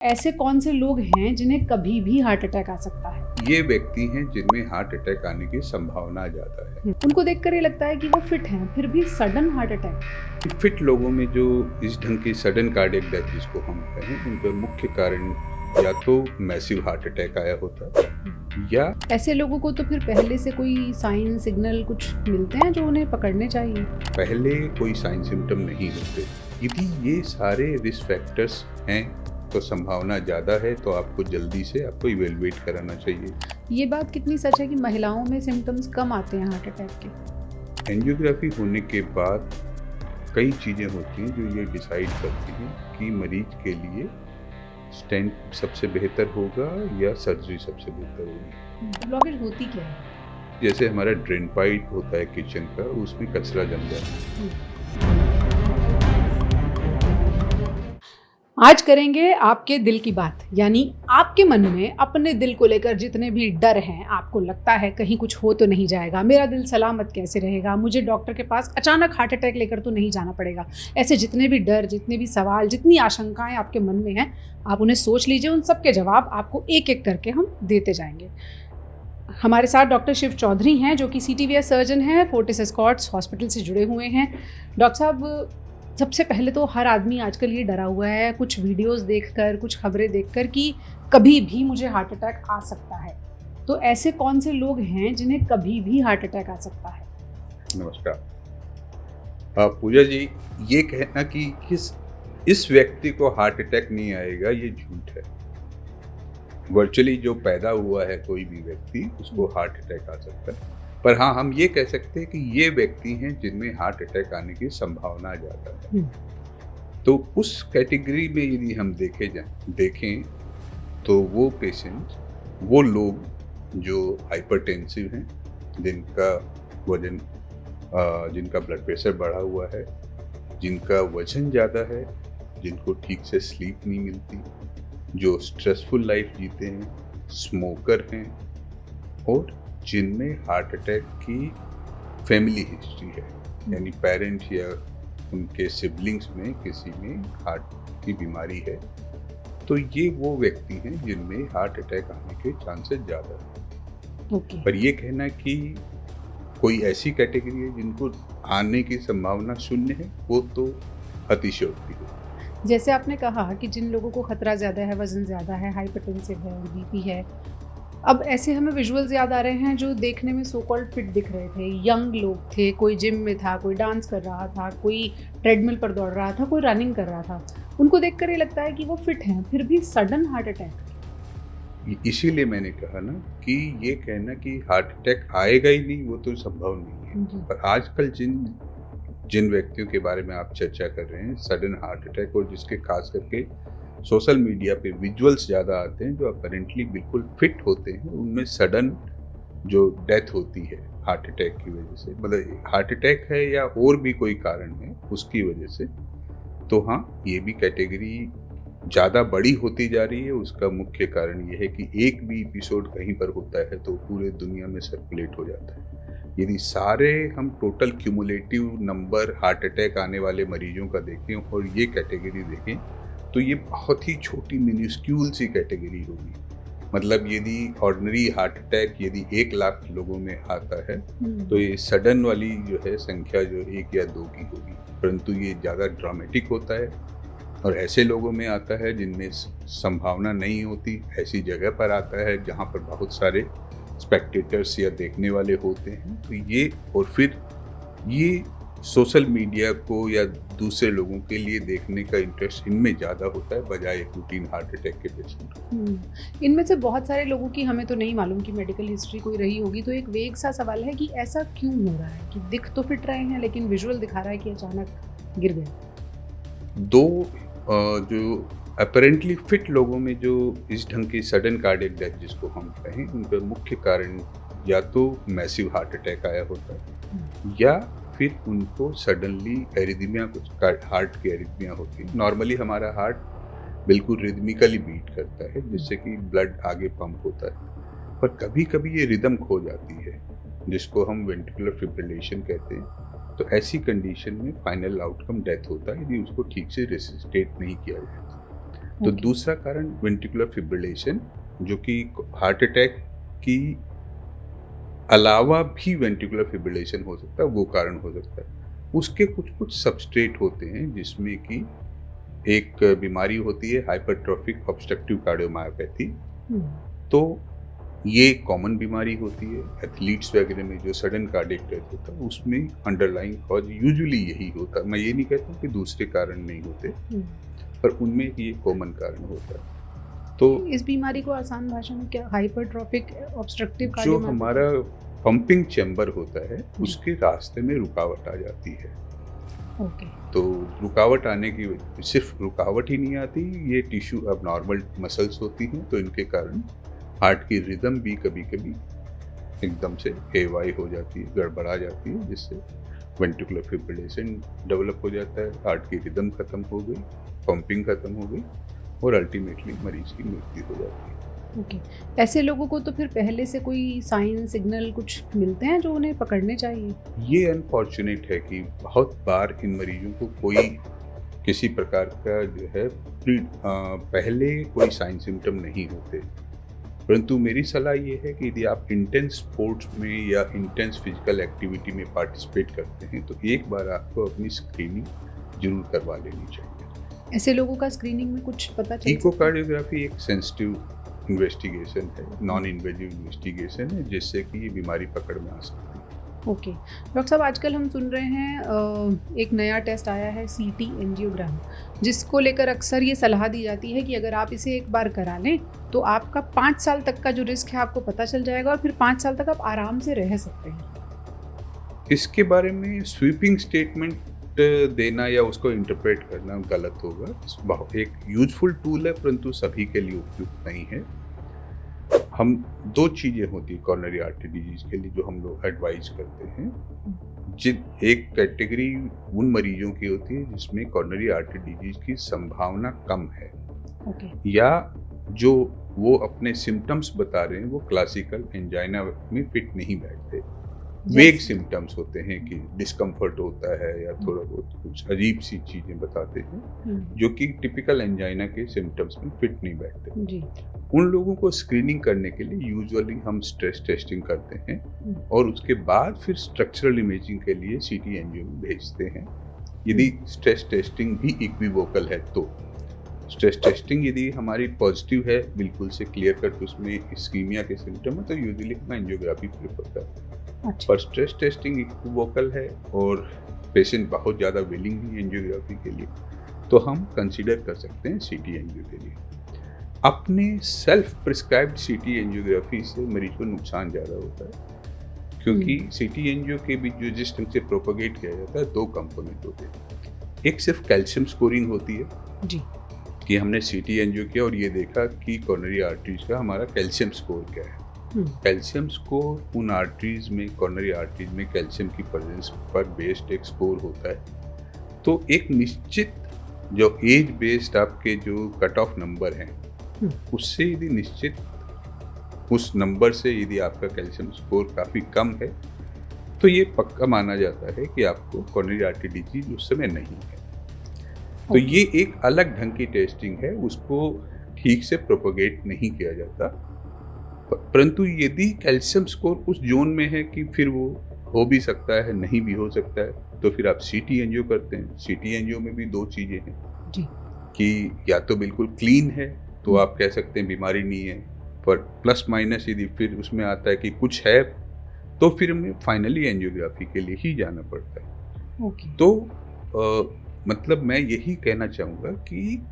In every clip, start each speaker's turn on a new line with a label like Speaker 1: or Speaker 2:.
Speaker 1: ऐसे कौन से लोग हैं जिन्हें कभी भी हार्ट अटैक आ सकता है?
Speaker 2: ये व्यक्ति हैं जिनमें हार्ट अटैक आने की संभावना ज़्यादा है।
Speaker 1: उनको देखकर ये लगता है कि वो फिट हैं, फिर भी सडन हार्ट अटैक।
Speaker 2: फिट लोगों में जो इस ढंग की सडन कार्डियक डेथ जिसको हम कहें, उनका मुख्य कारण या तो मैसिव हार्ट अटैक आया होता है या
Speaker 1: ऐसे लोगों को तो फिर पहले से कोई साइन सिग्नल कुछ मिलते हैं जो उन्हें पकड़ने चाहिए।
Speaker 2: पहले कोई साइन सिम्टम नहीं होते। यदि ये सारे रिस्क फैक्टर्स हैं तो संभावना ज़्यादा है, तो आपको जल्दी से इवेलुएट कराना चाहिए।
Speaker 1: ये बात कितनी सच है कि महिलाओं में सिम्टम्स कम आते हैं हार्ट अटैक के?
Speaker 2: एंजियोग्राफी होने के बाद कई चीज़ें होती हैं जो ये डिसाइड करती हैं कि मरीज के लिए स्टेंट सबसे बेहतर होगा या सर्जरी सबसे बेहतर होगी।
Speaker 1: ब्लॉकेज होती क्या है?
Speaker 2: जैसे हमारा ड्रेन पाइप होता है किचन का, उसमें कचरा जम जाता है।
Speaker 1: आज करेंगे आपके दिल की बात, यानी आपके मन में अपने दिल को लेकर जितने भी डर हैं, आपको लगता है कहीं कुछ हो तो नहीं जाएगा, मेरा दिल सलामत कैसे रहेगा, मुझे डॉक्टर के पास अचानक हार्ट अटैक लेकर तो नहीं जाना पड़ेगा। ऐसे जितने भी डर, जितने भी सवाल, जितनी आशंकाएं आपके मन में हैं, आप उन्हें सोच लीजिए। उन सब के जवाब आपको एक एक करके हम देते जाएंगे। हमारे साथ डॉक्टर शिव चौधरी हैं, जो कि CTVS सर्जन हैं, फोर्टिस एस्कॉर्ट्स हॉस्पिटल से जुड़े हुए हैं। डॉक्टर साहब, सबसे पहले तो हर आदमी आजकल ये डरा हुआ है कुछ वीडियोस देखकर, कुछ खबरें देखकर कि कभी भी मुझे हार्ट अटैक आ सकता है। तो ऐसे कौन से लोग हैं जिन्हें कभी भी हार्ट अटैक आ सकता है?
Speaker 2: नमस्कार। पूजा जी, ये कहना कि इस व्यक्ति को हार्ट अटैक नहीं आएगा, ये झूठ है। वर्चुअली जो पैदा हुआ है कोई भी व्यक्ति, उसको हार्ट अटैक आ सकता है। पर हाँ, हम ये कह सकते हैं कि ये व्यक्ति हैं जिनमें हार्ट अटैक आने की संभावना ज़्यादा है। तो उस कैटेगरी में यदि हम देखें तो वो पेशेंट, वो लोग जो हाइपरटेंसिव हैं, जिनका वजन जिनका ब्लड प्रेशर बढ़ा हुआ है, जिनका वजन ज़्यादा है, जिनको ठीक से स्लीप नहीं मिलती, जो स्ट्रेसफुल लाइफ जीते हैं, स्मोकर हैं और जिनमें हार्ट अटैक की फैमिली हिस्ट्री है, यानी पेरेंट या उनके सिबलिंग्स में किसी में हार्ट की बीमारी है, तो ये वो व्यक्ति हैं जिनमें हार्ट अटैक आने के चांसेस ज़्यादा हैं। पर ये कहना कि कोई ऐसी कैटेगरी है जिनको आने की संभावना शून्य है, वो तो अतिशयोक्ति है।
Speaker 1: जैसे आपने कहा कि जिन लोगों को खतरा ज़्यादा है, वजन ज़्यादा है, हाइपरटेंसिव है, BP है, अब ऐसे हमें विजुअल्स याद आ रहे हैं जो देखने में सो कॉल्ड फिट दिख रहे थे। यंग लोग थे, कोई जिम में था, कोई डांस कर रहा था, कोई ट्रेडमिल पर दौड़ रहा था, कोई रनिंग कर रहा था। उनको देखकर ये लगता है कि वो फिट हैं, फिर भी सडन हार्ट अटैक।
Speaker 2: इसीलिए मैंने कहा ना कि ये कहना कि हार्ट अटैक आएगा ही नहीं, वो तो संभव नहीं है। पर आजकल जिन व्यक्तियों के बारे में आप चर्चा कर रहे हैं, सडन हार्ट अटैक, और जिसके खास करके सोशल मीडिया पे विजुअल्स ज़्यादा आते हैं, जो अपरेंटली बिल्कुल फिट होते हैं, उनमें सडन जो डेथ होती है हार्ट अटैक की वजह से, मतलब हार्ट अटैक है या और भी कोई कारण है उसकी वजह से, तो हाँ, ये भी कैटेगरी ज़्यादा बड़ी होती जा रही है। उसका मुख्य कारण ये है कि एक भी एपिसोड कहीं पर होता है तो पूरे दुनिया में सर्कुलेट हो जाता है। यदि सारे हम total cumulative number heart attack आने वाले मरीजों का देखें और ये कैटेगरी देखें, तो ये बहुत ही छोटी मिन्यूस्क्यूल सी कैटेगरी होगी। मतलब यदि ऑर्डिनरी हार्ट अटैक यदि 1 लाख लोगों में आता है, तो ये सडन वाली जो है संख्या जो 1 या 2 की होगी, परंतु ये ज़्यादा ड्रामेटिक होता है और ऐसे लोगों में आता है जिनमें संभावना नहीं होती, ऐसी जगह पर आता है जहाँ पर बहुत सारे स्पेक्टेटर्स या देखने वाले होते हैं। तो ये, और फिर ये सोशल मीडिया को या दूसरे लोगों के लिए देखने का इंटरेस्ट इनमें ज़्यादा होता है बजाय रूटीन हार्ट अटैक के पेशेंट।
Speaker 1: इनमें से बहुत सारे लोगों की हमें तो नहीं मालूम कि मेडिकल हिस्ट्री कोई रही होगी, तो एक वेग सा सवाल है कि ऐसा क्यों हो रहा है कि दिख तो फिट रहे हैं लेकिन विजुअल दिखा रहा है कि अचानक गिर गए।
Speaker 2: दो जो अपरेंटली फिट लोगों में जो इस ढंग की सडन कार्डियक डेथ जिसको हम कहें, उनका मुख्य कारण या तो मैसिव हार्ट अटैक आया होता है या फिर उनको सडनली एरिथमिया, कुछ हार्ट की एरिथमिया होती है। नॉर्मली हमारा हार्ट बिल्कुल रिदमिकली बीट करता है, जिससे कि ब्लड आगे पंप होता है, पर कभी कभी ये रिदम खो जाती है, जिसको हम वेंट्रिकुलर फिब्रिलेशन कहते हैं। तो ऐसी कंडीशन में फाइनल आउटकम डेथ होता है यदि उसको ठीक से रिससिटेट नहीं किया जाता। तो दूसरा कारण वेंट्रिकुलर फिब्रिलेशन, जो कि हार्ट अटैक की अलावा भी वेंट्रिकुलर फिब्रिलेशन हो सकता है, वो कारण हो सकता है। उसके कुछ सबस्ट्रेट होते हैं जिसमें कि एक बीमारी होती है हाइपरट्रॉफिक ऑब्स्ट्रक्टिव कार्डियोमायोपैथी। तो ये कॉमन बीमारी होती है एथलीट्स वगैरह में, जो सडन कार्डियक डेथ होता है उसमें अंडरलाइंग कॉज यूजुअली यही होता है। मैं ये नहीं कहता कि दूसरे कारण नहीं होते, पर उनमें ये कॉमन कारण होता है। तो
Speaker 1: इस बीमारी को आसान भाषा में क्या, हाइपरट्रॉफिक ऑब्स्ट्रक्टिव
Speaker 2: जो हमारा पंपिंग चैम्बर होता है उसके रास्ते में रुकावट आ जाती है। तो रुकावट आने की, सिर्फ रुकावट ही नहीं आती, ये टिश्यू अब नॉर्मल मसल्स होती हैं, तो इनके कारण हार्ट की रिदम भी कभी कभी एकदम से हेवाई हो जाती है, गड़बड़ा जाती है, जिससे वेंट्रिकुलर फिब्रिलेशन डेवलप हो जाता है, हार्ट की रिदम खत्म हो गई, पंपिंग खत्म हो गई और अल्टीमेटली मरीज की मृत्यु हो जाती है।
Speaker 1: ऐसे लोगों को तो फिर पहले से कोई साइन सिग्नल कुछ मिलते हैं जो उन्हें पकड़ने चाहिए? ये
Speaker 2: अनफॉर्चुनेट है कि बहुत बार इन मरीजों को कोई किसी प्रकार का जो है पहले कोई साइन सिम्टम नहीं होते, परंतु मेरी सलाह ये है कि यदि आप इंटेंस स्पोर्ट्स में या इंटेंस फिजिकल एक्टिविटी में पार्टिसिपेट करते हैं तो एक बार आपको अपनी स्क्रीनिंग जरूर करवा लेनी चाहिए।
Speaker 1: ऐसे लोगों का स्क्रीनिंग में कुछ पता चलता है?
Speaker 2: इकोकार्डियोग्राफी एक सेंसिटिव इन्वेस्टिगेशन है, नॉन इन्वेजिव इन्वेस्टिगेशन है, जिससे कि ये बीमारी पकड़ में आ सकती है।
Speaker 1: डॉक्टर साहब, आजकल हम सुन रहे हैं एक नया टेस्ट आया है CT एंजियोग्राम, जिसको लेकर अक्सर ये सलाह दी जाती है कि अगर आप इसे एक बार करा लें तो आपका 5 साल तक का जो रिस्क है आपको पता चल जाएगा और फिर 5 साल तक आप आराम से रह सकते हैं।
Speaker 2: इसके बारे में स्वीपिंग स्टेटमेंट देना या उसको इंटरप्रेट करना गलत होगा। एक यूजफुल टूल है, परंतु सभी के लिए उपयुक्त नहीं है। हम 2 चीज़ें होती है कॉर्नरी आर्टरी डिजीज के लिए जो हम लोग एडवाइज करते हैं। एक कैटेगरी उन मरीजों की होती है जिसमें कॉर्नरी आर्टरी डिजीज की संभावना कम है, या जो वो अपने सिम्टम्स बता रहे हैं वो क्लासिकल एंजाइना में फिट नहीं बैठते। वेग सिम्टम्स होते हैं कि डिस्कम्फर्ट होता है या थोड़ा बहुत कुछ अजीब सी चीज़ें बताते हैं जो कि टिपिकल एंजाइना के सिम्टम्स में फिट नहीं बैठते। उन लोगों को स्क्रीनिंग करने के लिए यूजुअली हम स्ट्रेस टेस्टिंग करते हैं और उसके बाद फिर स्ट्रक्चरल इमेजिंग के लिए CT एंजियो में भेजते हैं। यदि स्ट्रेस टेस्टिंग भी इक्विवोकल है तो स्ट्रेस टेस्टिंग यदि हमारी पॉजिटिव है, बिल्कुल से क्लियर कट उसमें इस्कीमिया के सिम्टम है, तो यूजुअली हम एंजियोग्राफी प्रेफर करते हैं। पर स्ट्रेस टेस्टिंग इक्विवोकल है और पेशेंट बहुत ज़्यादा विलिंग है एंजियोग्राफी के लिए, तो हम कंसीडर कर सकते हैं CT एंजियो के लिए। अपने सेल्फ प्रिस्क्राइब्ड CT एंजियोग्राफी से मरीज को नुकसान ज़्यादा होता है, क्योंकि CT एंजियो के भी जो जिस ढंग से प्रोपोगेट किया जाता है 2 कंपोनेंट होते हैं। एक सिर्फ कैल्शियम स्कोरिंग होती है
Speaker 1: जी,
Speaker 2: कि हमने CT एंजियो किया और ये देखा कि कॉर्नरी आर्टरीज का हमारा कैल्शियम स्कोर क्या है। कैल्शियम स्कोर उन आर्टरीज में, कॉर्नरी आर्टरीज में कैल्शियम की प्रेजेंस पर बेस्ड एक स्कोर होता है। तो एक निश्चित जो एज बेस्ड आपके जो कट ऑफ नंबर हैं उससे यदि निश्चित उस नंबर से यदि आपका कैल्शियम स्कोर काफ़ी कम है तो ये पक्का माना जाता है कि आपको कॉर्नरी आर्टरी डिजीज उस समय नहीं है। तो ये एक अलग ढंग की टेस्टिंग है, उसको ठीक से प्रोपोगेट नहीं किया जाता। परंतु यदि कैल्शियम स्कोर उस जोन में है कि फिर वो हो भी सकता है, नहीं भी हो सकता है, तो फिर आप CT एंजियो करते हैं। CT एंजियो में भी 2 चीज़ें हैं
Speaker 1: जी,
Speaker 2: कि या तो बिल्कुल क्लीन है तो आप कह सकते हैं बीमारी नहीं है, पर प्लस माइनस यदि फिर उसमें आता है कि कुछ है तो फिर हमें फाइनली एंजियोग्राफी के लिए ही जाना पड़ता है। तो मतलब मैं यही कहना चाहूँगा कि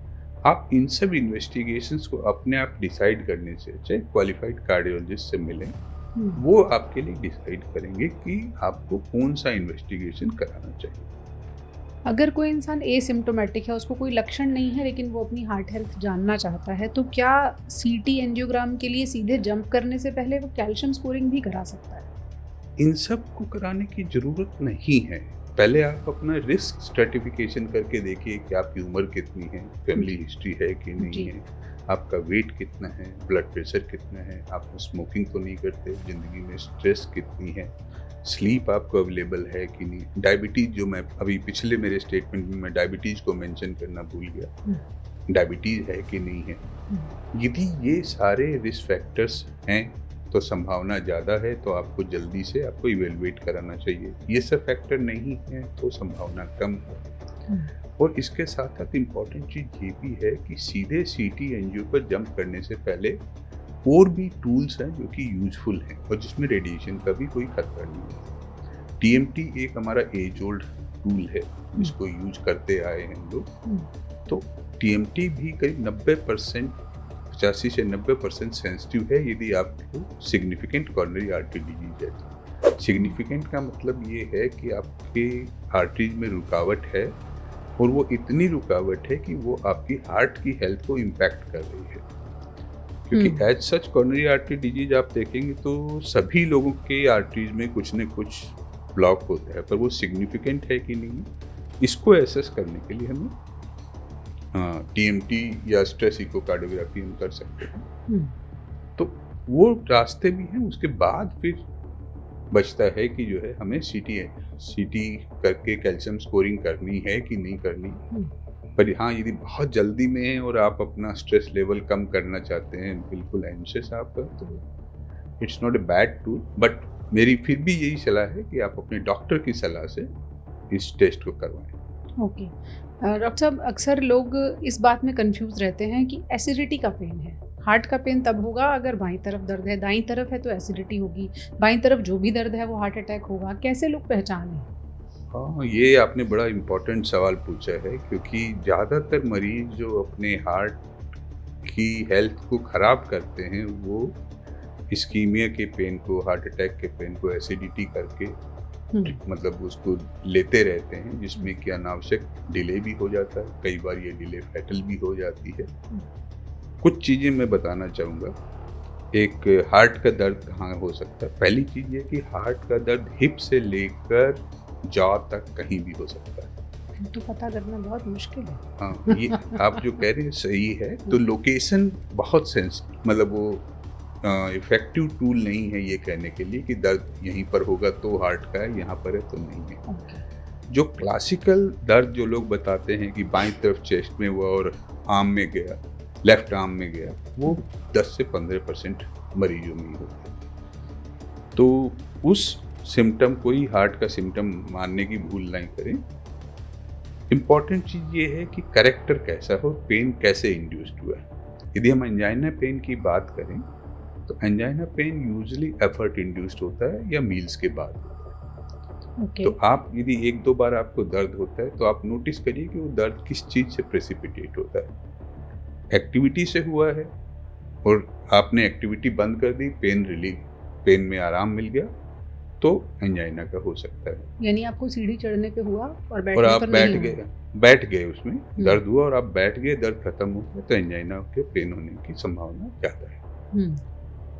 Speaker 2: आप इन सब इन्वेस्टिगेशंस को अपने आप डिसाइड करने से अच्छे क्वालिफाइड कार्डियोलॉजिस्ट से मिलें, वो आपके लिए डिसाइड करेंगे कि आपको कौन सा इन्वेस्टिगेशन कराना चाहिए।
Speaker 1: अगर कोई इंसान एसिम्प्टोमेटिक है, उसको कोई लक्षण नहीं है लेकिन वो अपनी हार्ट हेल्थ जानना चाहता है, तो क्या CT एंजियोग्राम के लिए सीधे जंप करने से पहले वो कैल्शियम स्कोरिंग भी करा सकता है?
Speaker 2: इन सब को कराने की ज़रूरत नहीं है। पहले आप अपना रिस्क स्ट्रेटिफिकेशन करके देखिए कि आपकी उम्र कितनी है, फैमिली हिस्ट्री है कि नहीं है, आपका वेट कितना है, ब्लड प्रेशर कितना है, आप स्मोकिंग तो नहीं करते, ज़िंदगी में स्ट्रेस कितनी है, स्लीप आपको अवेलेबल है कि नहीं, डायबिटीज़, जो मैं अभी पिछले मेरे स्टेटमेंट में मैं डायबिटीज़ को मेंशन करना भूल गया, डायबिटीज़ है कि नहीं है। यदि ये सारे रिस्क फैक्टर्स हैं तो संभावना ज़्यादा है, तो आपको जल्दी से आपको इवेलुएट कराना चाहिए। ये सब फैक्टर नहीं है तो संभावना कम है। और इसके साथ साथ इम्पॉर्टेंट चीज़ ये भी है कि सीधे सीटी एंजियो पर जंप करने से पहले और भी टूल्स हैं जो कि यूजफुल हैं और जिसमें रेडिएशन का भी कोई खतरा नहीं है। टीएमटी एक हमारा एज ओल्ड टूल है जिसको यूज करते आए हैं हम लोग। तो टीएमटी भी करीब 90%, 85 से 90% सेंसिटिव है यदि आपको सिग्निफिकेंट कॉर्नरी आर्टरी डिजीज है। सिग्निफिकेंट का मतलब ये है कि आपके आर्टरीज में रुकावट है और वो इतनी रुकावट है कि वो आपकी हार्ट की हेल्थ को इम्पैक्ट कर रही है। क्योंकि as such coronary artery disease आप देखेंगे तो सभी लोगों के आर्टरीज में कुछ न कुछ ब्लॉक होता है, पर वो सिग्निफिकेंट है कि नहीं, इसको एसेस करने के लिए हमें टीएमटी या स्ट्रेस इकोकार्डियोग्राफी हम कर सकते हैं। तो वो रास्ते भी हैं। उसके बाद फिर बचता है कि जो है हमें सीटी करके कैल्शियम स्कोरिंग करनी है कि नहीं करनी। पर हाँ, यदि बहुत जल्दी में है और आप अपना स्ट्रेस लेवल कम करना चाहते हैं, बिल्कुल एंशियस आप, तो it's not a bad tool. But मेरी फिर भी यही सलाह है कि आप अपने डॉक्टर की सलाह से इस टेस्ट को करवाएं।
Speaker 1: ओके डॉक्टर साहब, अक्सर लोग इस बात में कंफ्यूज रहते हैं कि एसिडिटी का पेन है। हार्ट का पेन तब होगा अगर बाईं तरफ दर्द है, दाईं तरफ है तो एसिडिटी होगी, बाईं तरफ जो भी दर्द है वो हार्ट अटैक होगा। कैसे लोग पहचानें?
Speaker 2: हाँ, ये आपने बड़ा इम्पोर्टेंट सवाल पूछा है, क्योंकि ज़्यादातर मरीज जो अपने हार्ट की हेल्थ को ख़राब करते हैं वो इस्कीमिया के पेन को, हार्ट अटैक के पेन को एसिडिटी करके मतलब उसको लेते रहते हैं, जिसमें कि अनावश्यक डिले भी हो जाता है। कई बार ये डिले फैटल भी हो जाती है। कुछ चीज़ें मैं बताना चाहूँगा। एक हार्ट का दर्द कहाँ हो सकता है। पहली चीज़ ये कि हार्ट का दर्द हिप से लेकर जॉ तक कहीं भी हो सकता है।
Speaker 1: तो पता करना बहुत मुश्किल है।
Speaker 2: हाँ, ये आप जो कह रहे हैं सही है। तो लोकेशन बहुत मतलब वो इफेक्टिव टूल नहीं है ये कहने के लिए कि दर्द यहीं पर होगा तो हार्ट का है, यहाँ पर है तो नहीं है। जो क्लासिकल दर्द जो लोग बताते हैं कि बाईं तरफ चेस्ट में हुआ और आर्म में गया, लेफ्ट आर्म में गया, वो 10 से 15% मरीजों में ही होता है। तो उस सिम्टम को ही हार्ट का सिम्टम मानने की भूल नहीं करें। इम्पॉर्टेंट चीज़ ये है कि करेक्टर कैसा हो, पेन कैसे इंड्यूस्ड हुआ है। यदि हम एंजाइना पेन की बात करें तो angina pain usually effort induced होता है या मील्स के बाद होता है। तो आप यदि 1-2 बार आपको दर्द होता है तो आप नोटिस करिए कि वो दर्द किस चीज़ से प्रेसिपिटेट होता है। एक्टिविटी से हुआ है और आपने एक्टिविटी बंद कर दी, पेन में आराम मिल गया, तो एंजाइना का हो सकता है।
Speaker 1: यानी आपको सीढ़ी चढ़ने पे हुआ और
Speaker 2: आप बैठ गए उसमें दर्द हुआ और आप बैठ गए, दर्द खत्म हो गया, तो एंजाइना के पेन होने की संभावना ज़्यादा है।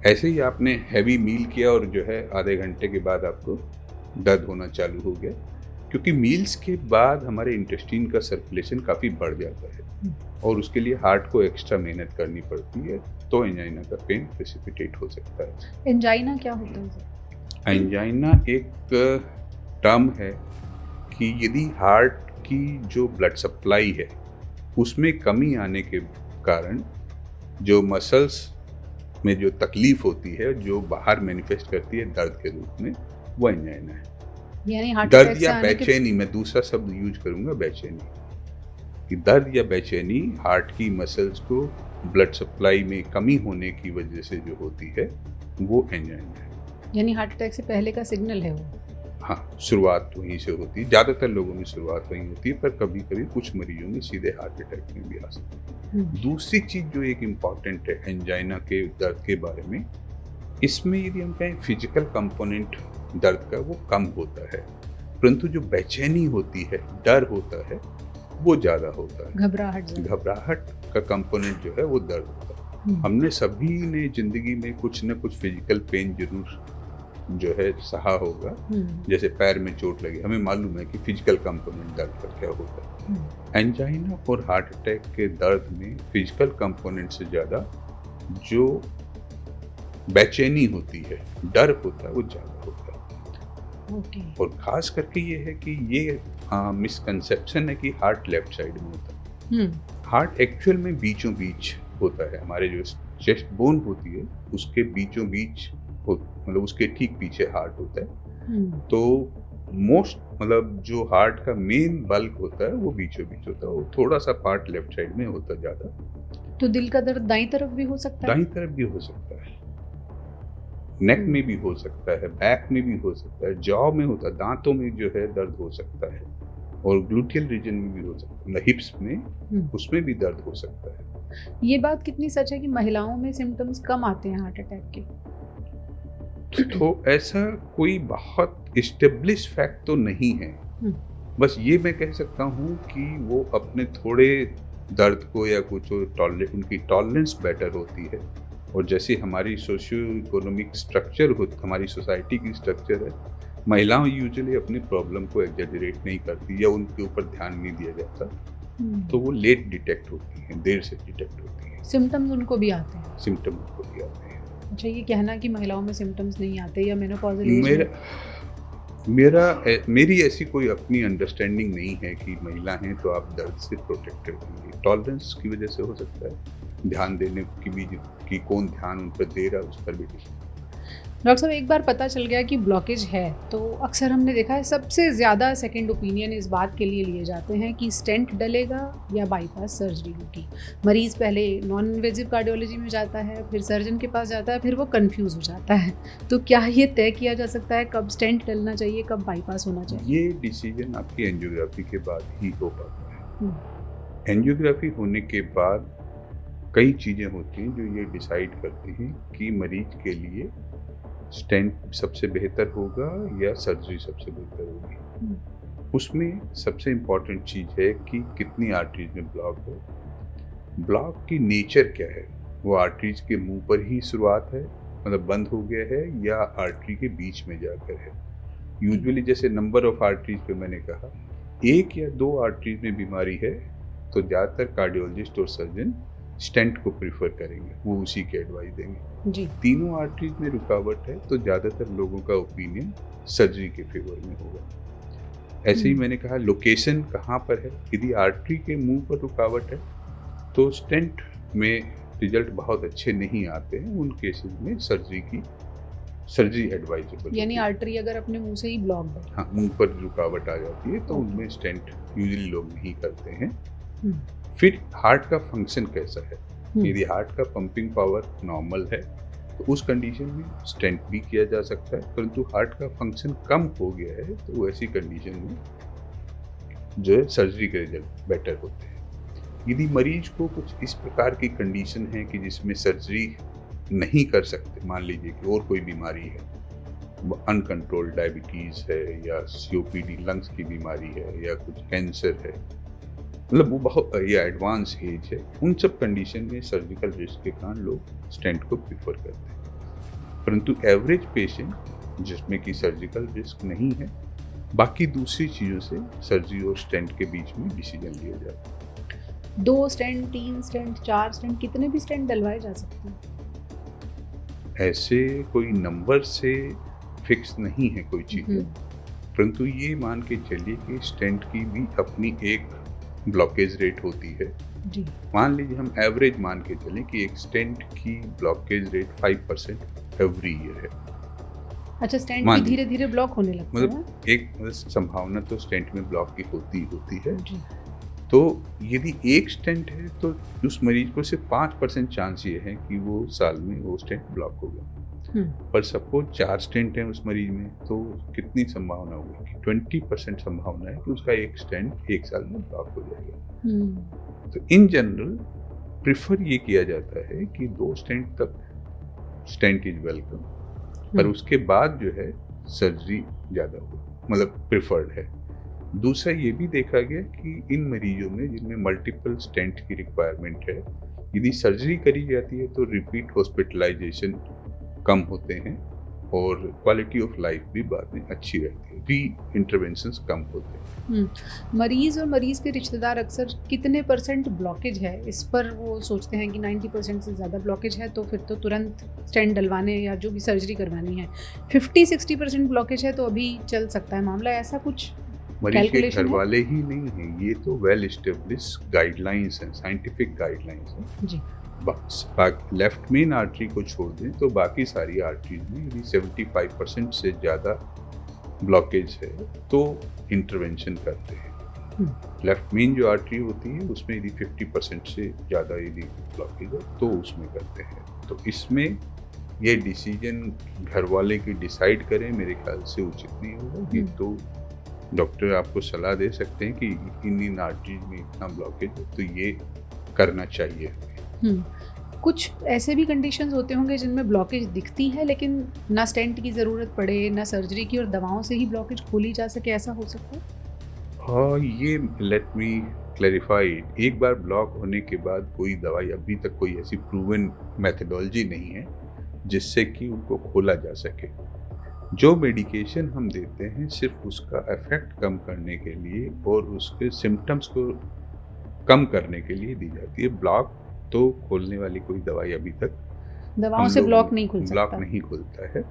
Speaker 2: ऐसे ही आपने हैवी मील किया और जो है आधे घंटे के बाद आपको दर्द होना चालू हो गया, क्योंकि मील्स के बाद हमारे इंटेस्टाइन का सर्कुलेशन काफ़ी बढ़ जाता है और उसके लिए हार्ट को एक्स्ट्रा मेहनत करनी पड़ती है, तो एंजाइना का पेन प्रेसिपिटेट हो सकता है।
Speaker 1: एंजाइना क्या होता है?
Speaker 2: एंजाइना एक टर्म है कि यदि हार्ट की जो ब्लड सप्लाई है उसमें कमी आने के कारण जो मसल्स में जो तकलीफ होती है, जो बाहर मैनिफेस्ट करती है दर्द के रूप में, वो एंजाइना है।
Speaker 1: यानी हार्ट
Speaker 2: दर्द या बेचैनी, मैं दूसरा शब्द यूज करूंगा, बेचैनी, कि दर्द या बेचैनी हार्ट की मसल्स को ब्लड सप्लाई में कमी होने की वजह से जो होती है वो एंजाइना है।
Speaker 1: यानी हार्ट अटैक से पहले का सिग्नल है वो?
Speaker 2: हाँ, शुरुआत वहीं से होती है। ज़्यादातर लोगों में शुरुआत वहीं होती है, पर कभी कभी कुछ मरीजों में सीधे हार्ट अटैक में भी आ सकती है। दूसरी चीज़ जो एक इम्पॉर्टेंट है एंजाइना के दर्द के बारे में, इसमें यदि हम कहें फिजिकल कंपोनेंट दर्द का वो कम होता है, परंतु जो बेचैनी होती है, डर होता है, वो ज़्यादा होता है। घबराहट का कंपोनेंट जो है वो दर्द होता है। हमने सभी ने जिंदगी में कुछ न कुछ फिजिकल पेन जरूर जो है सहा होगा। जैसे पैर में चोट लगी, हमें मालूम है कि फिजिकल कंपोनेंट दर्द का क्या होता है। एंजाइना और हार्ट अटैक के दर्द में फिजिकल कंपोनेंट से ज़्यादा जो बेचैनी होती है, डर होता है, वो ज़्यादा होता है। और ख़ास करके ये है कि ये मिसकंसेप्शन है कि हार्ट लेफ्ट साइड में होता है। हार्ट एक्चुअल में बीचों बीच होता है, हमारे जो चेस्ट बोन होती है उसके बीचों बीच मतलब उसके ठीक पीछे हार्ट होता है। तो मोस्ट मतलब जो हार्ट का मेन बल्क होता है वो बीचों बीच होता है, वो थोड़ा सा पार्ट लेफ्ट साइड में होता है ज़्यादा।
Speaker 1: तो दिल का दर्द दाईं तरफ भी हो सकता है?
Speaker 2: दाईं तरफ भी हो सकता है, नेक में भी हो सकता है, बैक में भी हो सकता है, जॉ में होता है, दांतों में जो है दर्द हो सकता है, और ग्लूटियल रीजन में भी हो सकता है, मतलब हिप्स में उसमें भी दर्द हो सकता है।
Speaker 1: ये बात कितनी सच है कि महिलाओं में सिम्टम्स कम आते हैं हार्ट अटैक के?
Speaker 2: तो ऐसा कोई बहुत इस्टेब्लिश फैक्ट तो नहीं है, बस ये मैं कह सकता हूँ कि वो अपने थोड़े दर्द को या कुछ उनकी टॉलरेंस बेटर होती है, और जैसे हमारी सोशियो इकोनॉमिक स्ट्रक्चर हो, हमारी सोसाइटी की स्ट्रक्चर है, महिलाएं यूजुअली अपनी प्रॉब्लम को एग्जैजरेट नहीं करती या उनके ऊपर ध्यान नहीं दिया जाता, तो वो लेट डिटेक्ट होती हैं, देर से डिटेक्ट होती हैं।
Speaker 1: सिम्टम्स उनको भी आते हैं?
Speaker 2: सिम्टम उनको भी आते हैं।
Speaker 1: अच्छा, ये कहना कि महिलाओं में सिम्टम्स नहीं आते या मेनोपॉजल
Speaker 2: मेरी ऐसी कोई अपनी अंडरस्टैंडिंग नहीं है कि महिला हैं तो आप दर्द से प्रोटेक्टेड होंगी। टॉलरेंस की वजह से हो सकता है, ध्यान देने की भी कि कौन ध्यान उन पर दे रहा है उस पर भी।
Speaker 1: डॉक्टर साहब, एक बार पता चल गया कि ब्लॉकेज है तो अक्सर हमने देखा है सबसे ज़्यादा सेकंड ओपिनियन इस बात के लिए लिए जाते हैं कि स्टेंट डलेगा या बाईपास सर्जरी होगी। मरीज़ पहले नॉन इन्वेजिव कार्डियोलॉजी में जाता है, फिर सर्जन के पास जाता है, फिर वो कंफ्यूज हो जाता है। तो क्या ये तय किया जा सकता है कब स्टेंट डलना चाहिए, कब बाईपास होना चाहिए?
Speaker 2: ये डिसीजन आपकी एंजियोग्राफी के बाद ही हो पाता है। एंजियोग्राफी होने के बाद कई चीज़ें होती हैं जो ये डिसाइड करती हैं कि मरीज के लिए स्टेंट सबसे बेहतर होगा या सर्जरी सबसे बेहतर होगी। उसमें सबसे इम्पॉर्टेंट चीज़ है कि कितनी आर्टरीज में ब्लॉक है, ब्लॉक की नेचर क्या है, वो आर्टरीज के मुंह पर ही शुरुआत है, मतलब बंद हो गया है, या आर्टरी के बीच में जाकर है। यूजुअली जैसे नंबर ऑफ आर्टरीज पे मैंने कहा, 1 या 2 आर्टरीज में बीमारी है तो ज़्यादातर कार्डियोलॉजिस्ट और सर्जन स्टेंट को प्रीफर करेंगे, वो उसी के एडवाइस देंगे
Speaker 1: जी।
Speaker 2: 3 आर्टरीज में रुकावट है तो ज़्यादातर लोगों का ओपिनियन सर्जरी के फेवर में होगा। ऐसे ही मैंने कहा लोकेशन कहाँ पर है, यदि आर्टरी के मुंह पर रुकावट है तो स्टेंट में रिजल्ट बहुत अच्छे नहीं आते हैं, उन केसेस में सर्जरी एडवाइजेबल।
Speaker 1: यानी आर्टरी अगर अपने मुंह से ही ब्लॉक है,
Speaker 2: हाँ, मुंह पर रुकावट आ जाती है तो उनमें स्टेंट यूजुअली लोग नहीं करते हैं। फिर हार्ट का फंक्शन कैसा है, यदि हार्ट का पंपिंग पावर नॉर्मल है तो उस कंडीशन में स्टेंट भी किया जा सकता है, परंतु हार्ट का फंक्शन कम हो गया है तो ऐसी कंडीशन में जो है सर्जरी के रिजल्ट बेटर होते हैं। यदि मरीज को कुछ इस प्रकार की कंडीशन है कि जिसमें सर्जरी नहीं कर सकते, मान लीजिए कि और कोई बीमारी है, अनकंट्रोल्ड डायबिटीज़ है या COPD लंग्स की बीमारी है या कुछ कैंसर है, मतलब वो बहुत या एडवांस एज है, उन सब कंडीशन में सर्जिकल रिस्क के कारण लोग स्टेंट को प्रीफर करते हैं। परंतु एवरेज पेशेंट जिसमें कि सर्जिकल रिस्क नहीं है, बाकी दूसरी चीज़ों से सर्जरी और स्टेंट के बीच में डिसीजन लिया जाता है।
Speaker 1: 2 स्टेंट, 3 स्टेंट, 4 स्टेंट, कितने भी स्टेंट डलवाए जा सकते हैं?
Speaker 2: ऐसे कोई नंबर से फिक्स नहीं है कोई चीज़, परंतु ये मान के चलिए कि स्टेंट की भी अपनी एक ब्लॉकेज रेट होती है
Speaker 1: जी।
Speaker 2: मान लीजिए हम एवरेज मान के चलें कि एक स्टेंट की ब्लॉकेज रेट 5% एवरी ईयर है।
Speaker 1: अच्छा, स्टेंट भी धीरे धीरे ब्लॉक होने लगता है?
Speaker 2: मतलब एक संभावना तो स्टेंट में ब्लॉक की होती है
Speaker 1: जी।
Speaker 2: तो यदि एक स्टेंट है तो उस मरीज को सिर्फ 5% चांस ये है कि वो साल में वो स्टेंट ब्लॉक होगा। पर सपोज 4 स्टेंट हैं उस मरीज में तो कितनी संभावना होगी? 20% संभावना है कि उसका एक स्टेंट 1 साल में ब्लॉक हो जाएगा। तो इन जनरल प्रिफर ये किया जाता है कि 2 स्टेंट तक स्टेंट इज वेलकम, पर उसके बाद जो है सर्जरी ज़्यादा हो, मतलब प्रिफर्ड है। दूसरा ये भी देखा गया कि इन मरीजों में जिनमें मल्टीपल स्टेंट की रिक्वायरमेंट है, यदि सर्जरी करी जाती है तो रिपीट हॉस्पिटलाइजेशन कम होते हैं और क्वालिटी ऑफ लाइफ भी बाद में अच्छी रहती है, री इंटरवेंशंस कम होते हैं।
Speaker 1: मरीज और मरीज के रिश्तेदार अक्सर कितने % ब्लॉकेज है इस पर वो सोचते हैं कि 90% से ज़्यादा ब्लॉकेज है तो फिर तो तुरंत स्टेंट डलवाने या जो भी सर्जरी करवानी है। 50-60% ब्लॉकेज है तो अभी चल सकता है मामला, ऐसा कुछ
Speaker 2: मरीज के
Speaker 1: Calculation
Speaker 2: घर
Speaker 1: है?
Speaker 2: वाले ही नहीं हैं, ये तो वेल एस्टेब्लिश गाइडलाइंस हैं, साइंटिफिक गाइडलाइंस हैं।
Speaker 1: जी।
Speaker 2: लेफ्ट मेन आर्टरी को छोड़ दें तो बाकी सारी आर्टरीज में यदि 75% से ज़्यादा ब्लॉकेज है तो इंटरवेंशन करते हैं। लेफ्ट मेन जो आर्टरी होती है उसमें यदि 50% से ज़्यादा यदि ब्लॉकेज है तो उसमें करते हैं। तो इसमें ये डिसीजन घर वाले की डिसाइड करें, मेरे ख्याल से उचित नहीं होगा। ये तो डॉक्टर आपको सलाह दे सकते हैं कि इन आर्टरीज में इतना ब्लॉकेज है तो ये करना चाहिए।
Speaker 1: कुछ ऐसे भी कंडीशंस होते होंगे जिनमें ब्लॉकेज दिखती है लेकिन ना स्टेंट की ज़रूरत पड़े ना सर्जरी की और दवाओं से ही ब्लॉकेज खोली जा सके, ऐसा हो सकता है?
Speaker 2: हाँ, ये लेट मी क्लैरिफाई, एक बार ब्लॉक होने के बाद कोई दवाई, अभी तक कोई ऐसी प्रूवन मेथडोलॉजी नहीं है जिससे कि उनको खोला जा सके। जो मेडिकेशन हम देते हैं सिर्फ उसका इफेक्ट कम करने के लिए और उसके सिम्टम्स को कम करने के लिए दी जाती है। ब्लॉक तो खोलने वाली कोई दवाई अभी तक
Speaker 1: दवाओं से ब्लॉक नहीं खुल सकता?
Speaker 2: ब्लॉक नहीं खुलता है।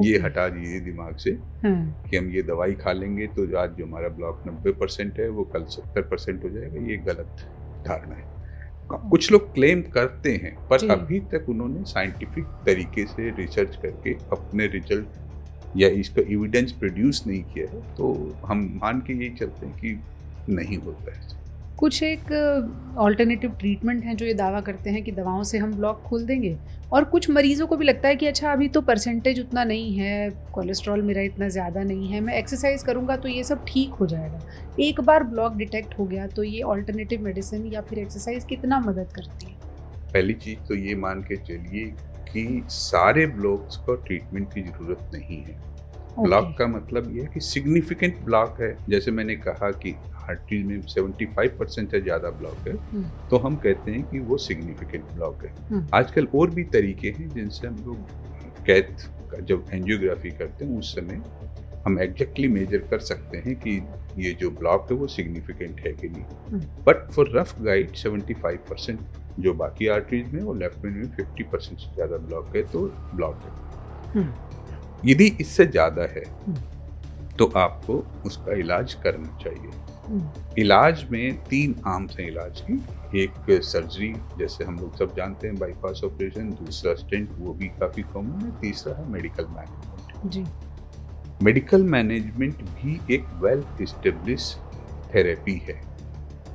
Speaker 2: ये हटा दीजिए दिमाग से कि हम ये दवाई खा लेंगे तो आज जो हमारा ब्लॉक 90% है वो कल 70% हो जाएगा, ये गलत धारणा है। कुछ लोग क्लेम करते हैं पर अभी तक उन्होंने साइंटिफिक तरीके से रिसर्च करके अपने रिजल्ट या इसका एविडेंस प्रोड्यूस नहीं किया है, तो हम मान के यही चलते हैं कि नहीं होता है।
Speaker 1: कुछ एक ऑल्टरनेटिव ट्रीटमेंट हैं जो ये दावा करते हैं कि दवाओं से हम ब्लॉक खोल देंगे, और कुछ मरीजों को भी लगता है कि अच्छा अभी तो परसेंटेज उतना नहीं है, कोलेस्ट्रॉल मेरा इतना ज़्यादा नहीं है, मैं एक्सरसाइज करूँगा तो ये सब ठीक हो जाएगा। एक बार ब्लॉक डिटेक्ट हो गया तो ये ऑल्टरनेटिव मेडिसिन या फिर एक्सरसाइज कितना मदद करती है?
Speaker 2: पहली चीज़ तो ये मान के चलिए कि सारे ब्लॉक्स को ट्रीटमेंट की ज़रूरत नहीं है। ब्लॉक का मतलब ये है कि सिग्निफिकेंट ब्लॉक है, जैसे मैंने कहा कि आर्टरी में 75% से ज़्यादा ब्लॉक है तो हम कहते हैं कि वो सिग्निफिकेंट ब्लॉक है। आजकल और भी तरीके हैं जिनसे हम लोग कैथ का जब एंजियोग्राफी करते हैं उस समय हम एग्जैक्टली मेजर कर सकते हैं कि ये जो ब्लॉक है वो सिग्निफिकेंट है कि नहीं। बट फॉर रफ गाइड 75% जो बाकी आर्टरीज में और लेफ्ट में 50% से ज़्यादा ब्लॉक है तो ब्लॉक है। यदि इससे ज़्यादा है तो आपको उसका इलाज करना चाहिए। इलाज में 3 आम से इलाज की, एक सर्जरी जैसे हम लोग सब जानते हैं बाईपास ऑपरेशन, दूसरा स्टेंट वो भी काफ़ी कॉमन है, तीसरा है मेडिकल मैनेजमेंट।
Speaker 1: जी।
Speaker 2: मेडिकल मैनेजमेंट भी एक वेल एस्टेब्लिश थेरेपी है।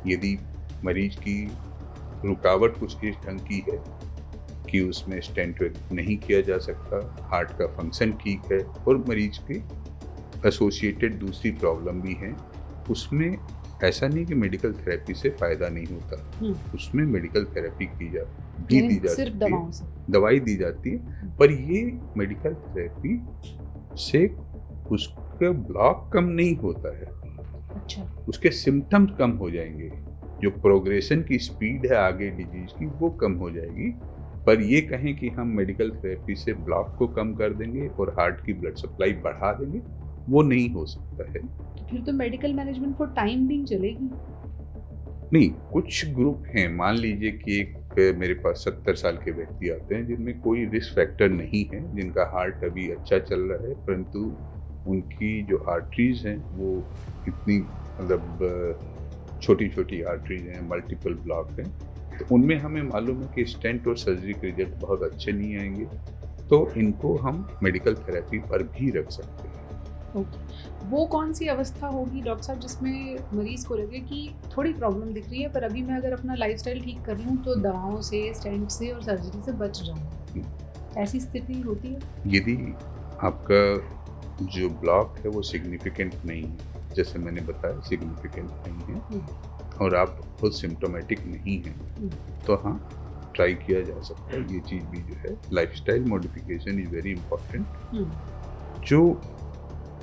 Speaker 2: यदि मरीज की रुकावट कुछ इस ढंग की है कि उसमें स्टेंट नहीं किया जा सकता, हार्ट का फंक्शन ठीक है और मरीज के एसोसिएटेड दूसरी प्रॉब्लम भी हैं, उसमें ऐसा नहीं कि मेडिकल थेरेपी से फ़ायदा नहीं होता। उसमें मेडिकल थेरेपी दी जाती है, दवाई दी जाती है, पर ये मेडिकल थेरेपी से उसका ब्लॉक कम नहीं होता है।
Speaker 1: अच्छा।
Speaker 2: उसके सिम्टम्स कम हो जाएंगे, जो प्रोग्रेशन की स्पीड है आगे डिजीज की वो कम हो जाएगी। पर ये कहें कि हम मेडिकल थेरेपी से ब्लॉक को कम कर देंगे और हार्ट की ब्लड सप्लाई बढ़ा देंगे, वो नहीं हो सकता है।
Speaker 1: तो फिर तो medical management for time being चलेगी
Speaker 2: नहीं। कुछ ग्रुप हैं, मान लीजिए कि एक मेरे पास 70 साल के व्यक्ति आते हैं जिनमें कोई रिस्क फैक्टर नहीं है, जिनका हार्ट अभी अच्छा चल रहा है, परंतु उनकी जो आर्टरीज हैं वो इतनी मतलब छोटी छोटी आर्टरीज हैं, मल्टीपल ब्लॉक हैं, तो उनमें हमें मालूम है कि स्टेंट और सर्जरी के रिजल्ट बहुत अच्छे नहीं आएंगे, तो इनको हम मेडिकल थेरेपी पर भी रख सकते हैं।
Speaker 1: वो कौन सी अवस्था होगी डॉक्टर साहब जिसमें मरीज को लगे कि थोड़ी प्रॉब्लम दिख रही है पर अभी मैं अगर अपना लाइफस्टाइल ठीक कर लूँ तो दवाओं से, स्टेंट से और सर्जरी से बच जाऊँ, ऐसी स्थिति होती है?
Speaker 2: यदि आपका जो ब्लॉक है वो सिग्निफिकेंट नहीं है, जैसे मैंने बताया सिग्निफिकेंट नहीं है और आप खुद सिम्टोमेटिक नहीं हैं, तो हाँ ट्राई किया जा सकता है। ये चीज़ भी जो है lifestyle modification is very important. जो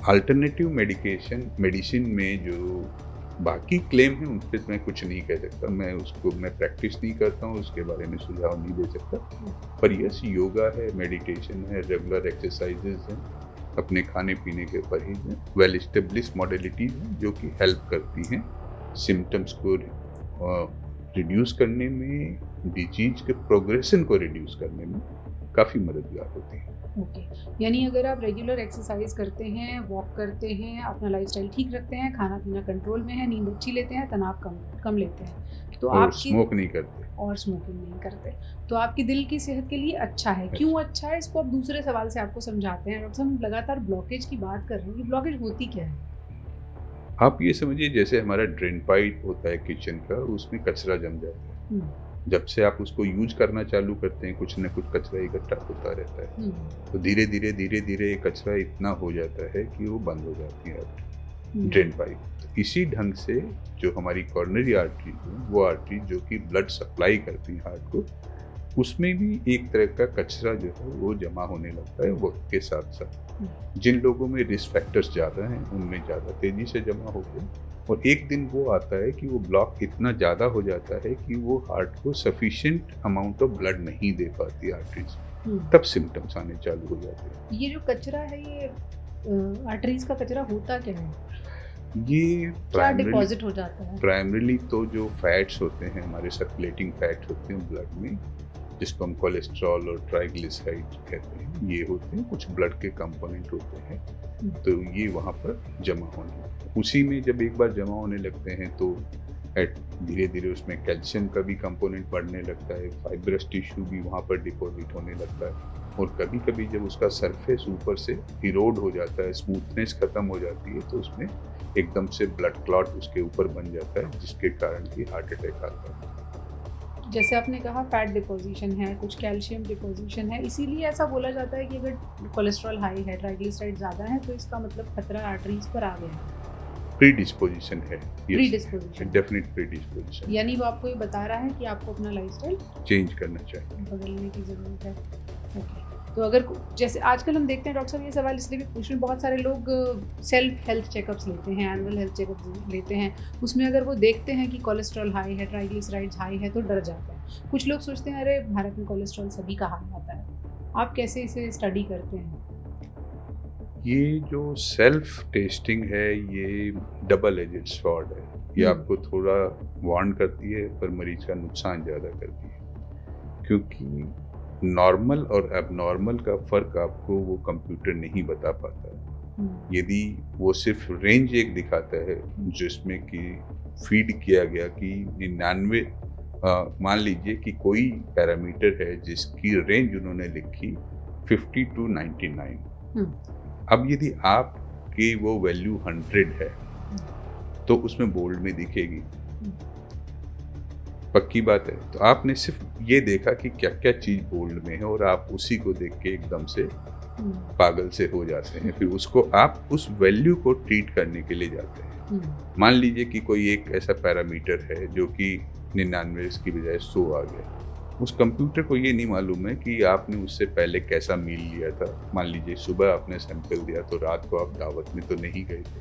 Speaker 2: अल्टरनेटिव मेडिसिन में जो बाकी क्लेम है उन पर मैं कुछ नहीं कह सकता, मैं प्रैक्टिस नहीं करता हूँ, उसके बारे में सुझाव नहीं दे सकता। पर यस, योगा है, मेडिटेशन है, रेगुलर एक्सरसाइजेज हैं, अपने खाने पीने के परहेज हैं, वेल एस्टेब्लिश मॉडलिटीज हैं जो कि हेल्प करती हैं सिम्टम्स को रिड्यूस करने में, डिजीज के प्रोग्रेशन को रिड्यूस करने में काफ़ी मददगार होती है।
Speaker 1: ओके, यानी अगर आप रेगुलर एक्सरसाइज करते हैं, वॉक करते हैं, अपना लाइफस्टाइल ठीक रखते हैं, खाना पीना कंट्रोल में है, नींद अच्छी लेते हैं, तनाव कम कम लेते हैं, तो
Speaker 2: और
Speaker 1: आपकी
Speaker 2: स्मोक नहीं करते।
Speaker 1: और स्मोकिंग नहीं करते, तो आपकी दिल की सेहत के लिए अच्छा है। क्यों अच्छा है, इसको आप दूसरे सवाल से आपको समझाते हैं। डॉक्टर साहब, हम लगातार ब्लॉकेज की बात कर रहे हैं, ये ब्लॉकेज होती क्या है?
Speaker 2: आप ये समझिए जैसे हमारा ड्रेन पाइप होता है किचन का, उसमें कचरा जम जाता है।
Speaker 1: हम्म,
Speaker 2: जब से आप उसको यूज करना चालू करते हैं, कुछ न कुछ कचरा इकट्ठा होता रहता है।
Speaker 1: हम्म,
Speaker 2: तो धीरे धीरे ये कचरा इतना हो जाता है कि वो बंद हो जाती है
Speaker 1: हम्म,
Speaker 2: ड्रेन पाइप। तो इसी ढंग से जो हमारी कॉर्नरी आर्टरी है, वो आर्टरी जो कि ब्लड सप्लाई करती है हार्ट को, उसमें भी एक तरह का कचरा जो है वो जमा होने लगता है वक्त के साथ साथ। जिन लोगों में रिस्क फैक्टर्स ज़्यादा हैं, उनमें ज़्यादा तेज़ी से जमा होते हैं, और एक दिन वो आता है कि वो ब्लॉक इतना ज़्यादा हो जाता है कि वो हार्ट को सफिशिएंट अमाउंट ऑफ ब्लड नहीं दे पाती आर्टरीज। तब सिम्टम्स आने चालू हो जाते हैं।
Speaker 1: ये जो कचरा है, ये आर्टरीज का कचरा होता क्या है?
Speaker 2: ये
Speaker 1: क्या डिपॉजिट हो जाता है?
Speaker 2: प्राइमरीली तो जो फैट्स होते हैं, हमारे सर्कुलेटिंग फैट्स होते हैं ब्लड में, जिसको हम कोलेस्ट्रॉल और ट्राइग्लिसराइड कहते हैं, ये होते हैं, कुछ ब्लड के कंपोनेंट होते हैं। तो ये वहाँ पर जमा होने लगते हैं। उसी में जब एक बार जमा होने लगते हैं तो धीरे धीरे उसमें कैल्शियम का भी कंपोनेंट बढ़ने लगता है, फाइब्रस टिश्यू भी वहाँ पर डिपॉजिट होने लगता है, और कभी कभी जब उसका सरफेस ऊपर से इरोड हो जाता है, स्मूथनेस खत्म हो जाती है, तो उसमें एकदम से ब्लड क्लॉट उसके ऊपर बन जाता है, जिसके कारण कि हार्ट अटैक आता है।
Speaker 1: जैसे आपने कहा फैट डिपोजिशन है, कुछ कैल्शियम डिपोजिशन है, इसीलिए ऐसा बोला जाता है कि अगर कोलेस्ट्रॉल हाई है, ट्राइग्लिसराइड ज़्यादा है, तो इसका मतलब खतरा आर्टरीज पर आ गया है।
Speaker 2: प्रीडिस्पोजिशन है,
Speaker 1: प्रीडिस्पोजिशन,
Speaker 2: डेफिनेट प्रीडिस्पोजिशन,
Speaker 1: यानी वो आपको ये बता रहा है कि आपको अपना लाइफस्टाइल
Speaker 2: चेंज करना चाहिए,
Speaker 1: बदलने की ज़रूरत है। ओके, तो अगर जैसे आजकल हम देखते हैं डॉक्टर साहब, ये सवाल इसलिए भी पूछ रहे हैं, बहुत सारे लोग सेल्फ हेल्थ चेकअप्स लेते हैं, एनुअल हेल्थ चेकअप्स लेते हैं, उसमें अगर वो देखते हैं कि कोलेस्ट्रॉल हाई है, ट्राइग्लिसराइड्स हाई है, तो डर जाते हैं। कुछ लोग सोचते हैं अरे भारत में कोलेस्ट्रॉल सभी का हाई आता है। आप कैसे इसे स्टडी करते हैं?
Speaker 2: ये जो सेल्फ टेस्टिंग है, ये डबल एजेड स्वॉर्ड है। ये आपको थोड़ा वार्न करती है, पर मरीज का नुकसान ज़्यादा करती है, क्योंकि नॉर्मल और एबनॉर्मल का फ़र्क आपको वो कंप्यूटर नहीं बता पाता है। यदि वो सिर्फ रेंज एक दिखाता है, जिसमें कि फीड किया गया कि 99, मान लीजिए कि कोई पैरामीटर है जिसकी रेंज उन्होंने लिखी 50 to 99। अब यदि आपकी वो वैल्यू 100 है, तो उसमें बोल्ड में दिखेगी, पक्की बात है। तो आपने सिर्फ ये देखा कि क्या क्या चीज़ बोल्ड में है, और आप उसी को देख के एकदम से पागल से हो जाते हैं। फिर उसको आप उस वैल्यू को ट्रीट करने के लिए जाते हैं। मान लीजिए कि कोई एक ऐसा पैरामीटर है जो कि 99 की बजाय 100 आ गया। उस कंप्यूटर को ये नहीं मालूम है कि आपने उससे पहले कैसा मील लिया था। मान लीजिए सुबह आपने सैंपल दिया, तो रात को आप दावत में तो नहीं गए थे,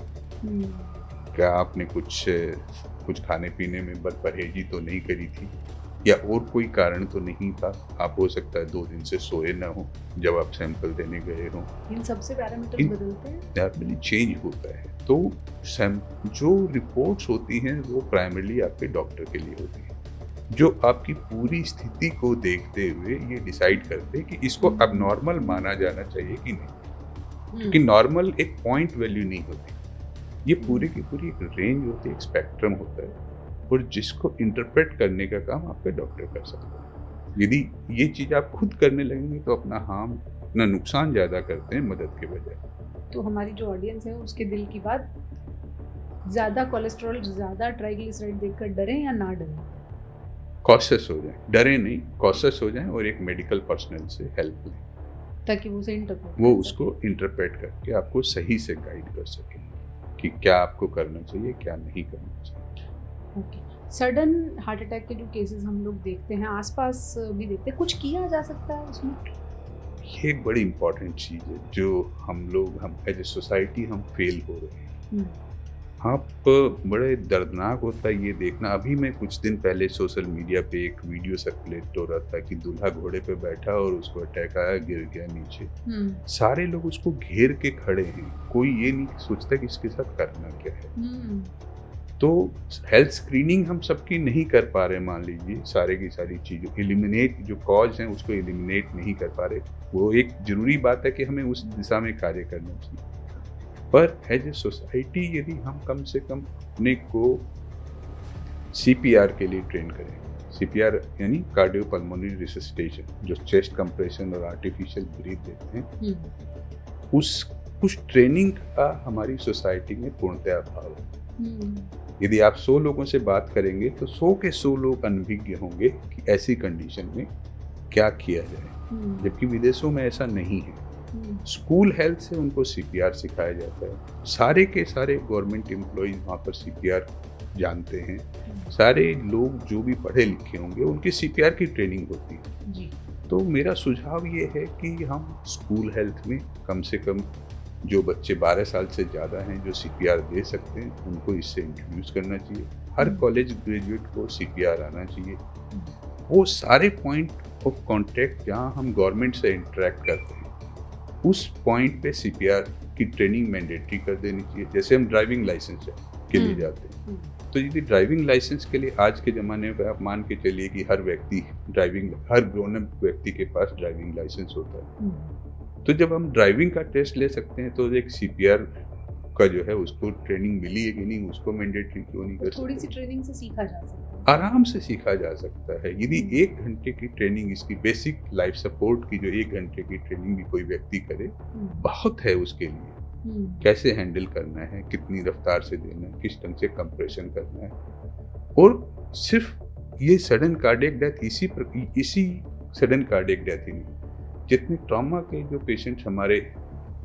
Speaker 2: क्या आपने कुछ खाने पीने में परहेजी तो नहीं करी थी, या और कोई कारण तो नहीं था। आप हो सकता है 2 दिन से सोए ना हो जब आप सैंपल देने गए हो।
Speaker 1: इन सबसे पैरामीटर्स बदलते हैं,
Speaker 2: नॉर्मली चेंज होता है। तो जो रिपोर्ट्स होती हैं वो प्राइमरीली आपके डॉक्टर के लिए होती है, जो आपकी पूरी स्थिति को देखते हुए ये डिसाइड करते हैं कि इसको अबनॉर्मल माना जाना चाहिए कि नहीं। क्योंकि नॉर्मल एक पॉइंट वैल्यू नहीं होती, ये पूरी की पूरी एक रेंज होती है, एक स्पेक्ट्रम होता है, और जिसको इंटरप्रेट करने का काम आपका डॉक्टर कर सकता है। यदि ये चीज़ आप खुद करने लगेंगे तो अपना नुकसान ज़्यादा करते हैं मदद के बजाय।
Speaker 1: तो हमारी जो ऑडियंस है उसके दिल की बात, ज़्यादा कोलेस्ट्रॉल, ज़्यादा ट्राइग्लिसराइड देखकर डरें या ना डरें?
Speaker 2: कॉशियस हो जाएं, डरें नहीं, कॉशियस हो जाएं, और एक मेडिकल पर्सनल से हेल्प लें,
Speaker 1: ताकि वो
Speaker 2: उसको इंटरप्रेट करके आपको सही से गाइड कर सके कि क्या आपको करना चाहिए, क्या नहीं करना चाहिए।
Speaker 1: ओके, सडन हार्ट अटैक के जो केसेस हम लोग देखते हैं, आसपास भी देखते हैं, कुछ किया जा सकता है उसमें?
Speaker 2: ये एक बड़ी इम्पॉर्टेंट चीज़ है जो हम एज ए सोसाइटी हम फेल हो रहे हैं। आप बड़े दर्दनाक होता है ये देखना। अभी मैं कुछ दिन पहले सोशल मीडिया पे एक वीडियो सर्कुलेट हो रहा था कि दूल्हा घोड़े पे बैठा और उसको अटैक आया, गिर गया नीचे। सारे लोग उसको घेर के खड़े हैं, कोई ये नहीं सोचता कि इसके साथ करना क्या है। तो हेल्थ स्क्रीनिंग हम सबकी नहीं कर पा रहे, मान लीजिए सारे की सारी चीज़ों एलिमिनेट, जो कॉज हैं उसको एलिमिनेट नहीं कर पा रहे। वो एक ज़रूरी बात है कि हमें उस दिशा में कार्य करना चाहिए, पर एज ए सोसाइटी यदि हम कम से कम अपने को CPR के लिए ट्रेन करें, CPR यानी कार्डियोपल्मोनरी रिससिटेशन, जो चेस्ट कंप्रेशन और आर्टिफिशियल ब्रीथ देते हैं, उस ट्रेनिंग का हमारी सोसाइटी में पूर्णतः अभाव है। यदि आप 100 लोगों से बात करेंगे तो 100 के 100 लोग अनभिज्ञ होंगे कि ऐसी कंडीशन में क्या किया जाए, जबकि विदेशों में ऐसा नहीं है। स्कूल हेल्थ से उनको CPR सिखाया जाता है, सारे के सारे गवर्नमेंट एम्प्लॉइज वहाँ पर CPR जानते हैं, सारे लोग जो भी पढ़े लिखे होंगे उनकी CPR की ट्रेनिंग होती है जी। तो मेरा सुझाव ये है कि हम स्कूल हेल्थ में कम से कम जो बच्चे 12 साल से ज़्यादा हैं जो CPR दे सकते हैं उनको इससे इंट्रोड्यूस करना चाहिए। हर कॉलेज ग्रेजुएट को CPR आना चाहिए। वो सारे पॉइंट ऑफ कॉन्टैक्ट जहाँ हम गवर्नमेंट से इंटरेक्ट करते हैं उस पॉइंट पे CPR की ट्रेनिंग मैंडेटरी कर देनी चाहिए। जैसे हम ड्राइविंग लाइसेंस के लिए जाते हैं, तो यदि ड्राइविंग लाइसेंस के लिए आज के ज़माने में आप मान के चलिए कि हर ग्रोन अप व्यक्ति के पास ड्राइविंग लाइसेंस होता है, तो जब हम ड्राइविंग का टेस्ट ले सकते हैं तो एक CPR का जो है उसको ट्रेनिंग मिली है कि नहीं, उसको मैंडेटरी क्यों नहीं कर सकते?
Speaker 1: थोड़ी सी ट्रेनिंग से सीखा जा सकता है,
Speaker 2: आराम से सीखा जा सकता है। यदि 1 घंटे की ट्रेनिंग, इसकी बेसिक लाइफ सपोर्ट की जो 1 घंटे की ट्रेनिंग भी कोई व्यक्ति करे, बहुत है उसके लिए। कैसे हैंडल करना है, कितनी रफ्तार से देना है, किस ढंग से कंप्रेशन करना है, और सिर्फ ये सडन कार्डियक डेथ इसी सडन कार्डियक डेथ ही नहीं, जितने ट्रॉमा के जो पेशेंट्स हमारे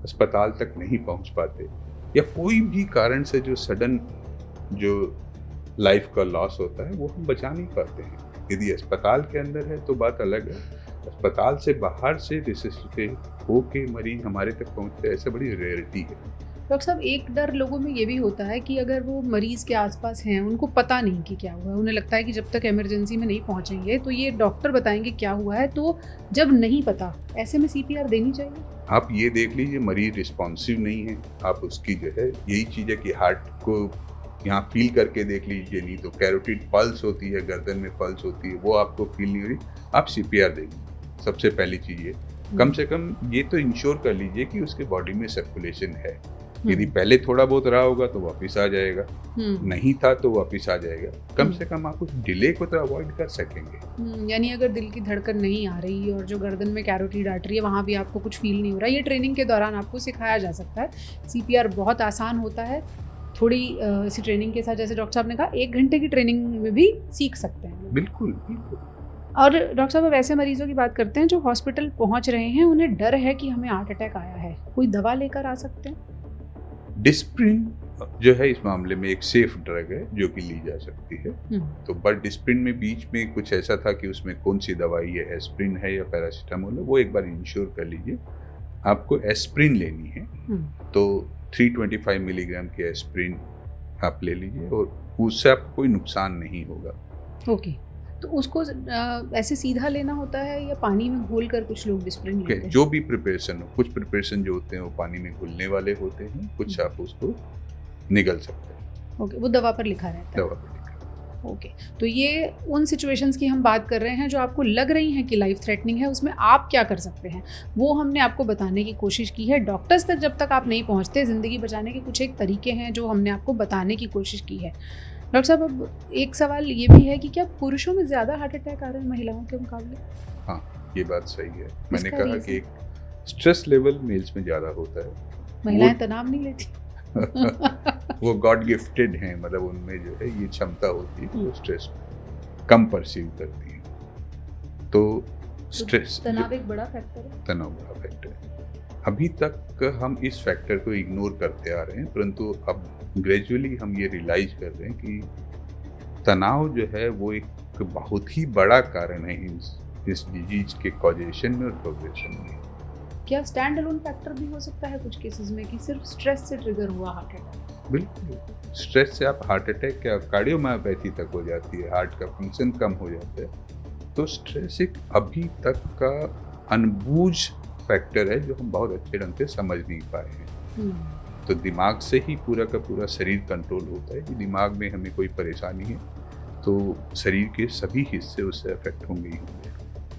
Speaker 2: अस्पताल तक नहीं पहुंच पाते या कोई भी कारण से जो सडन जो लाइफ का लॉस होता है वो हम बचा नहीं पाते हैं। यदि अस्पताल के अंदर है तो बात अलग है, अस्पताल से बाहर से रिससिटेट होके मरीज हमारे तक पहुंचते हैं, ऐसा बड़ी रेयरिटी है।
Speaker 1: डॉक्टर साहब, एक डर लोगों में ये भी होता है कि अगर वो मरीज के आसपास हैं, उनको पता नहीं कि क्या हुआ है, उन्हें लगता है कि जब तक इमरजेंसी में नहीं पहुंचेंगे तो ये डॉक्टर बताएंगे क्या हुआ है, तो जब नहीं पता ऐसे में CPR देनी चाहिए?
Speaker 2: आप ये देख लीजिए मरीज रिस्पॉन्सिव नहीं है, आप उसकी जो है यही चीज़ है कि हार्ट को यहाँ फील करके देख लीजिए, नहीं तो कैरोटिड पल्स होती है, गर्दन में पल्स होती है, वो आपको फील नहीं हो रही, आप CPR देंगे। सबसे पहली चीज़ ये, कम से कम ये तो इंश्योर कर लीजिए कि उसके बॉडी में सर्कुलेशन है। यदि पहले थोड़ा बहुत रहा होगा तो वापस आ जाएगा, नहीं था तो वापस आ जाएगा। कम से कम आप उस डिले को तो अवॉइड कर सकेंगे।
Speaker 1: यानी अगर दिल की धड़कन नहीं आ रही और जो गर्दन में कैरोटिड आर्टरी है वहाँ भी आपको कुछ फील नहीं हो रहा, ये ट्रेनिंग के दौरान आपको सिखाया जा सकता है। CPR बहुत आसान होता है, थोड़ी सी ट्रेनिंग के साथ, जैसे डॉक्टर साहब ने कहा 1 घंटे की ट्रेनिंग में भी सीख सकते हैं।
Speaker 2: बिल्कुल बिल्कुल।
Speaker 1: और डॉक्टर साहब, अब ऐसे मरीजों की बात करते हैं जो हॉस्पिटल पहुंच रहे हैं, उन्हें डर है कि हमें हार्ट अटैक आया है, कोई दवा लेकर आ सकते हैं?
Speaker 2: डिस्प्रिन जो है इस मामले में एक सेफ ड्रग है जो कि ली जा सकती है। तो बट डिस्प्रिन में बीच में कुछ ऐसा था कि उसमें कौन सी दवाई है, एस्प्रिन है या पैरासीटामोल है, वो एक बार इंश्योर कर लीजिए। आपको एस्प्रिन लेनी है तो 325 मिलीग्राम की एस्प्रिन आप ले लीजिए और उससे आपको कोई नुकसान नहीं होगा।
Speaker 1: ओके, तो उसको ऐसे सीधा लेना होता है या पानी में घोल कर कुछ लोग डिस्प्रिन लेते हैं?
Speaker 2: जो भी प्रिपरेशन हो, कुछ प्रिपरेशन जो होते हैं वो पानी में घुलने वाले होते हैं, कुछ आप उसको निगल सकते हैं।
Speaker 1: ओके, वो दवा पर लिखा रहता है?
Speaker 2: दवा पर लिखा।
Speaker 1: ओके, तो ये उन सिचुएशंस की हम बात कर रहे हैं जो आपको लग रही हैं कि लाइफ थ्रेटनिंग है, उसमें आप क्या कर सकते हैं वो हमने आपको बताने की कोशिश की है। डॉक्टर्स तक जब तक आप नहीं पहुंचते, ज़िंदगी बचाने के कुछ एक तरीके हैं जो हमने आपको बताने की कोशिश की है। डॉक्टर साहब, अब एक सवाल ये भी है कि क्या पुरुषों में ज़्यादा हार्ट अटैक आ रहे हैं महिलाओं के मुकाबले?
Speaker 2: हाँ, ये बात सही है। मैंने कहा कि एक स्ट्रेस लेवल मेल्स में ज़्यादा होता है।
Speaker 1: महिलाएं तनाव नहीं लेती?
Speaker 2: वो गॉड गिफ्टेड हैं, मतलब उनमें जो है ये क्षमता होती है कि वो स्ट्रेस कम परसीव करती हैं। तो स्ट्रेस,
Speaker 1: तनाव एक बड़ा फैक्टर है।
Speaker 2: तनाव बड़ा फैक्टर है। अभी तक हम इस फैक्टर को इग्नोर करते आ रहे हैं, परंतु अब ग्रेजुअली हम ये रियलाइज कर रहे हैं कि तनाव जो है वो एक बहुत ही बड़ा कारण है इस डिजीज के कॉजेशन में और प्रोग्रेशन में।
Speaker 1: क्या स्टैंड अलोन फैक्टर भी हो सकता है कुछ केसेस में कि सिर्फ स्ट्रेस से ट्रिगर हुआ हार्ट अटैक?
Speaker 2: बिल्कुल, स्ट्रेस से आप हार्ट अटैक क्या कार्डियोमायोपैथी तक हो जाती है, हार्ट का फंक्शन कम हो जाता है। तो स्ट्रेस एक अभी तक का अनबूझ फैक्टर है जो हम बहुत अच्छे ढंग से समझ नहीं पाए हैं। तो दिमाग से ही पूरा का पूरा शरीर कंट्रोल होता है कि दिमाग में हमें कोई परेशानी है तो शरीर के सभी हिस्से उससे अफेक्ट होंगे ही होंगे,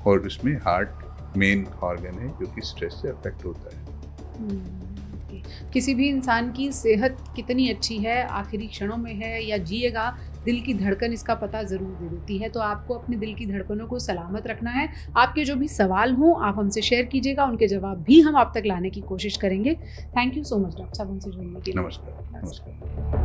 Speaker 2: और उसमें हार्ट मेन ऑर्गन है जो कि स्ट्रेस से अफेक्ट होता है।
Speaker 1: किसी भी इंसान की सेहत कितनी अच्छी है, आखिरी क्षणों में है या जिएगा, दिल की धड़कन इसका पता ज़रूर दे देती है। तो आपको अपने दिल की धड़कनों को सलामत रखना है। आपके जो भी सवाल हों आप हमसे शेयर कीजिएगा, उनके जवाब भी हम आप तक लाने की कोशिश करेंगे। Thank you so much doctor साहब हमसे जुड़ने के लिए।
Speaker 2: नमस्कार।